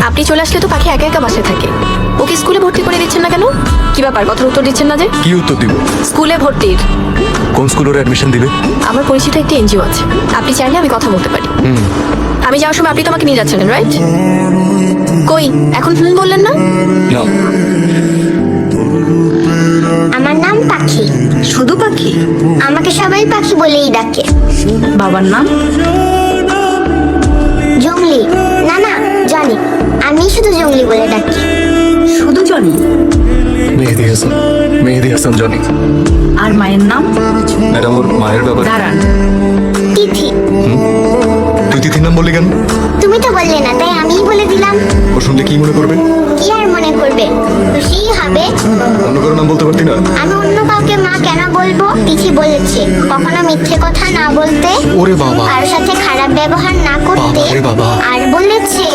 আপনি চলে আসলে তো পাখি একা একা বাসায় থাকে। ওকে স্কুলে ভর্তি করে দিচ্ছেন না কেন? কি ব্যাপার, কথার উত্তর দিচ্ছেন না যে? কি উত্তর দিব? স্কুলে ভর্তির। কোন স্কুলের অ্যাডমিশন দিবে? আমার পরিচিত একটি এনজিও আছে, আপনি চাইলে আমি কথা বলতে পারি। আমি যাওয়ার সময় আপনি তোমাকে নিয়ে যাচ্ছিলেন, রাইট? কই এখন বললেন না? না, আমার নাম পাখি। শুধু পাখি? আমাকে সবাই পাখি বলেই ডাকে। বাবার নাম? জংলি। না না, জনি। আমি শুধু জংলি বলে ডাকি। শুধু জনি? মেহেদি হাসান। মেহেদি হাসান জনি। আর মায়ের নাম? ম্যাডাম, ওর মায়ের ব্যাপারে। দাঁড়ান, তিথি। তুই তিথির নাম বললি কেন? তুমি তো বললে না, তাই আমিই বলে দিলাম। ও শুনলে কি মনে করবে? কি আর মনে করবে, খুশিই হবে। অন্য কারো নাম বলতে পারতি না? আমি অন্য কাউকে মা কেন বলবো? তিথি বলেছে কখনো মিথ্যে কথা না বলতে, ওরে বাবা। কারোর সাথে খারাপ ব্যবহার না করতে। বাবা রে বাবা। আর বলেছে